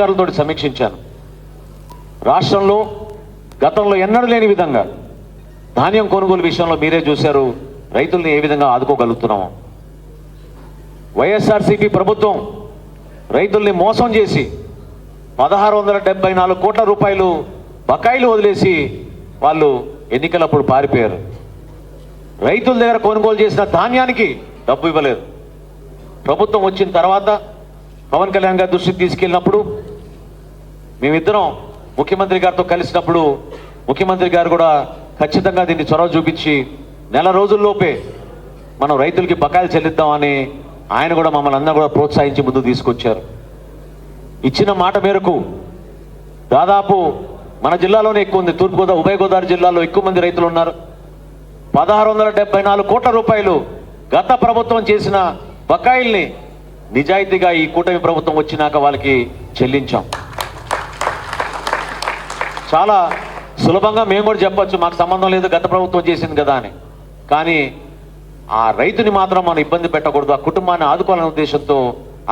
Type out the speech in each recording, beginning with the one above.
అధికారులతో సమీక్షించాను. రాష్ట్రంలో గతంలో ఎన్నడూ లేని విధంగా ధాన్యం కొనుగోలు విషయంలో మీరే చూశారు రైతుల్ని ఏ విధంగా ఆదుకోగలుగుతున్నాము. వైఎస్ఆర్సీపీ ప్రభుత్వం రైతుల్ని మోసం చేసి 1674 కోట్ల రూపాయలు బకాయిలు వదిలేసి వాళ్ళు ఎన్నికలప్పుడు పారిపోయారు. రైతుల దగ్గర కొనుగోలు చేసిన ధాన్యానికి డబ్బు ఇవ్వలేదు. ప్రభుత్వం వచ్చిన తర్వాత పవన్ కళ్యాణ్ గారి దృష్టికి తీసుకెళ్ళినప్పుడు మేమిద్దరం ముఖ్యమంత్రి గారితో కలిసినప్పుడు ముఖ్యమంత్రి గారు కూడా ఖచ్చితంగా దీన్ని చొరవ చూపించి నెల రోజుల్లోపే మనం రైతులకి బకాయిలు చెల్లిద్దామని ఆయన కూడా మమ్మల్ని అందరూ కూడా ప్రోత్సహించి ముందుకు తీసుకొచ్చారు. ఇచ్చిన మాట మేరకు దాదాపు మన జిల్లాలోనే ఎక్కువ ఉంది, తూర్పుగోదావరి ఉభయ గోదావరి జిల్లాలో ఎక్కువ మంది రైతులు ఉన్నారు. 1674 కోట్ల రూపాయలు గత ప్రభుత్వం చేసిన బకాయిల్ని నిజాయితీగా ఈ కూటమి ప్రభుత్వం వచ్చినాక వాళ్ళకి చెల్లించాం. చాలా సులభంగా మేము కూడా చెప్పచ్చు మాకు సంబంధం లేదు గత ప్రభుత్వం చేసింది కదా అని. కానీ ఆ రైతుని మాత్రం మనం ఇబ్బంది పెట్టకూడదు, ఆ కుటుంబాన్ని ఆదుకోవాలనే ఉద్దేశంతో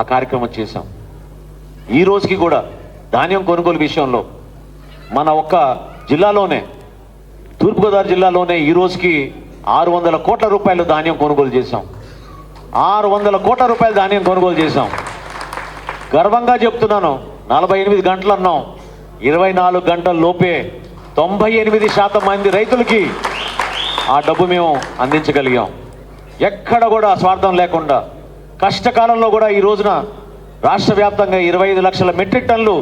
ఆ కార్యక్రమం చేశాం. ఈ రోజుకి కూడా ధాన్యం కొనుగోలు విషయంలో మన ఒక్క జిల్లాలోనే తూర్పుగోదావరి జిల్లాలోనే ఈ రోజుకి 600 కోట్ల రూపాయలు ధాన్యం కొనుగోలు చేశాం. 600 కోట్ల రూపాయలు ధాన్యం కొనుగోలు చేశాం. గర్వంగా చెప్తున్నాను, 48 గంటలు అన్నాం, 24 గంటల లోపే 98% మంది రైతులకి ఆ డబ్బు మేము అందించగలిగాం. ఎక్కడ కూడా స్వార్థం లేకుండా కష్టకాలంలో కూడా ఈ రోజున రాష్ట్ర వ్యాప్తంగా 25 లక్షల మెట్రిక్ టన్నులు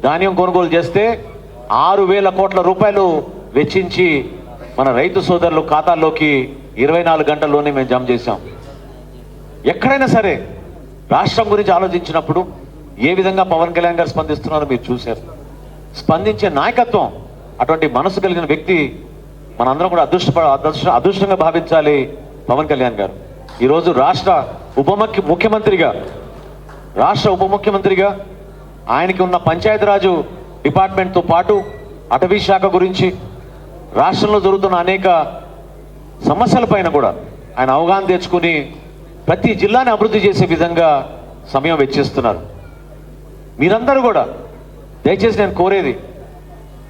ధాన్యం కొనుగోలు చేస్తే 6,000 కోట్ల రూపాయలు వెచ్చించి మన రైతు సోదరులు ఖాతాల్లోకి 24 గంటల్లోనే మేము జమ చేశాం. ఎక్కడైనా సరే రాష్ట్రం గురించి ఆలోచించినప్పుడు ఏ విధంగా పవన్ కళ్యాణ్ గారు స్పందిస్తున్నారో మీరు చూశారు. స్పందించే నాయకత్వం, అటువంటి మనసు కలిగిన వ్యక్తి మనందరం కూడా అదృష్టంగా భావించాలి పవన్ కళ్యాణ్ గారు. ఈరోజు రాష్ట్ర ఉప ముఖ్యమంత్రిగా ఆయనకి ఉన్న పంచాయతీరాజు డిపార్ట్మెంట్తో పాటు అటవీ శాఖ గురించి రాష్ట్రంలో జరుగుతున్న అనేక సమస్యలపైన కూడా ఆయన అవగాహన తెచ్చుకుని ప్రతి జిల్లాని అభివృద్ధి చేసే విధంగా సమయం వెచ్చిస్తున్నారు. మీరందరూ కూడా దయచేసి నేను కోరేది,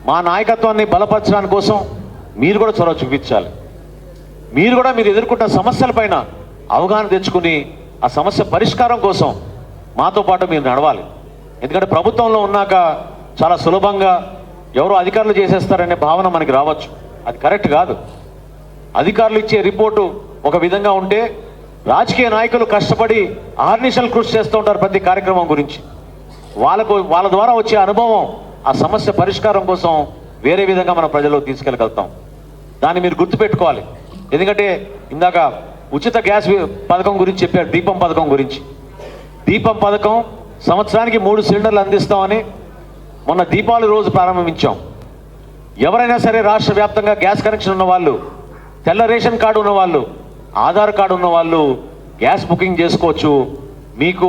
మా నాయకత్వాన్ని బలపరచడానికి కోసం మీరు కూడా చొరవ చూపించాలి. మీరు కూడా మీరు ఎదుర్కొంటున్న సమస్యలపైన అవగాహన తెచ్చుకుని ఆ సమస్య పరిష్కారం కోసం మాతో పాటు మీరు నడవాలి. ఎందుకంటే ప్రభుత్వంలో ఉన్నాక చాలా సులభంగా ఎవరో అధికారులు చేసేస్తారనే భావన మనకి రావచ్చు, అది కరెక్ట్ కాదు. అధికారులు ఇచ్చే రిపోర్టు ఒక విధంగా ఉంటే రాజకీయ నాయకులు కష్టపడి ఆర్నిషల్ కృషి చేస్తూ ఉంటారు ప్రతి కార్యక్రమం గురించి. వాళ్ళ ద్వారా వచ్చే అనుభవం ఆ సమస్య పరిష్కారం కోసం వేరే విధంగా మనం ప్రజల్లో తీసుకెళ్ళగలుగుతాం. దాన్ని మీరు గుర్తుపెట్టుకోవాలి. ఎందుకంటే ఇందాక ఉచిత గ్యాస్ పథకం గురించి చెప్పారు, దీపం పథకం గురించి. దీపం పథకం సంవత్సరానికి 3 సిలిండర్లు అందిస్తామని మొన్న దీపావళి రోజు ప్రారంభించాం. ఎవరైనా సరే రాష్ట్ర వ్యాప్తంగా గ్యాస్ కనెక్షన్ ఉన్న వాళ్ళు, తెల్ల రేషన్ కార్డు ఉన్న వాళ్ళు, ఆధార్ కార్డు ఉన్న వాళ్ళు గ్యాస్ బుకింగ్ చేసుకోవచ్చు. మీకు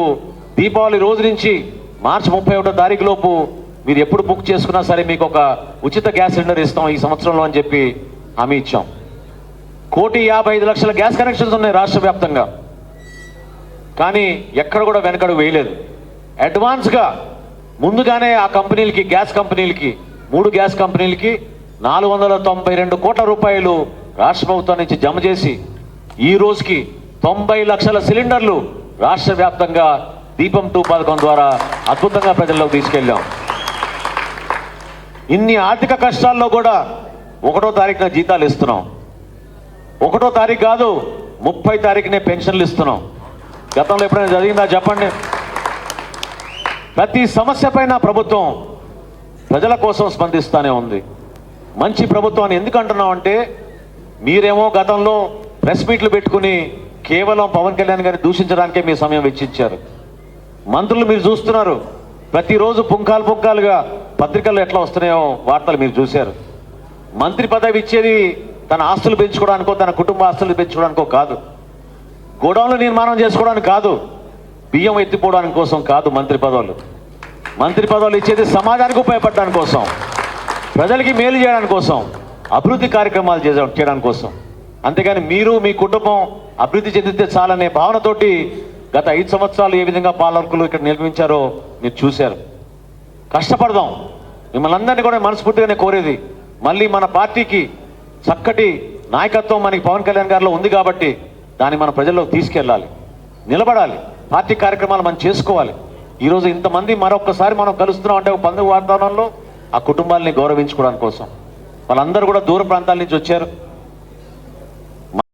దీపావళి రోజు నుంచి మార్చి 31వ తారీఖు లోపు మీరు ఎప్పుడు బుక్ చేసుకున్నా సరే మీకు ఒక ఉచిత గ్యాస్ సిలిండర్ ఇస్తాం ఈ సంవత్సరంలో అని చెప్పి హామీ ఇచ్చాం. 1,55,00,000 గ్యాస్ కనెక్షన్స్ ఉన్నాయి రాష్ట్ర వ్యాప్తంగా. కానీ ఎక్కడ కూడా వెనకడుగు వేయలేదు. అడ్వాన్స్గా ముందుగానే ఆ కంపెనీలకి, గ్యాస్ కంపెనీలకి, 3 గ్యాస్ కంపెనీలకి 492 కోట్ల రూపాయలు రాష్ట్ర ప్రభుత్వం నుంచి జమ చేసి ఈ రోజుకి 90 లక్షల సిలిండర్లు రాష్ట్ర వ్యాప్తంగా దీపం 2 పథకం ద్వారా అద్భుతంగా ప్రజల్లోకి తీసుకెళ్ళాం. ఇన్ని ఆర్థిక కష్టాల్లో కూడా 1వ తారీఖున జీతాలు ఇస్తున్నాం. 1వ తారీఖు కాదు, 30 తారీఖునే పెన్షన్లు ఇస్తున్నాం. గతంలో ఎప్పుడైనా జరిగిందా చెప్పండి? ప్రతి సమస్య పైన ప్రభుత్వం ప్రజల కోసం స్పందిస్తూనే ఉంది. మంచి ప్రభుత్వాన్ని ఎందుకు అంటున్నాం అంటే, మీరేమో గతంలో ప్రెస్ మీట్లు పెట్టుకుని కేవలం పవన్ కళ్యాణ్ గారిని దూషించడానికే మీ సమయం వెచ్చించారు. మంత్రులు మీరు చూస్తున్నారు, ప్రతిరోజు పుంకాలుగా పత్రికల్లో ఎట్లా వస్తున్నాయో వార్తలు మీరు చూశారు. మంత్రి పదవి ఇచ్చేది తన ఆస్తులు పెంచుకోవడానికో, తన కుటుంబ ఆస్తులు పెంచుకోవడానికో కాదు, గోడౌన్లు నిర్మాణం చేసుకోవడానికి కాదు, బియ్యం ఎత్తిపోవడానికి కోసం కాదు. మంత్రి పదవులు ఇచ్చేది సమాజానికి ఉపయోగపడడానికి కోసం, ప్రజలకి మేలు చేయడానికి కోసం, అభివృద్ధి కార్యక్రమాలు చేయడానికి కోసం. అంతేగాని మీరు మీ కుటుంబం అభివృద్ధి చెందితే చాలనే భావనతోటి గత 5 సంవత్సరాలు ఏ విధంగా పాలకులు ఇక్కడ నిర్మించారో మీరు చూశారు. కష్టపడదాం. మిమ్మల్ని అందరినీ కూడా మనస్ఫూర్తిగానే కోరేది, మళ్ళీ మన పార్టీకి చక్కటి నాయకత్వం మనకి పవన్ కళ్యాణ్ గారిలో ఉంది కాబట్టి దాన్ని మన ప్రజల్లోకి తీసుకెళ్ళాలి, నిలబడాలి, పార్టీ కార్యక్రమాలు మనం చేసుకోవాలి. ఈరోజు ఇంతమంది మరొక్కసారి మనం కలుస్తున్నాం అంటే ఒక పండుగ వాతావరణంలో ఆ కుటుంబాలని గౌరవించుకోవడానికి కోసం. వాళ్ళందరూ కూడా దూర ప్రాంతాల నుంచి వచ్చారు.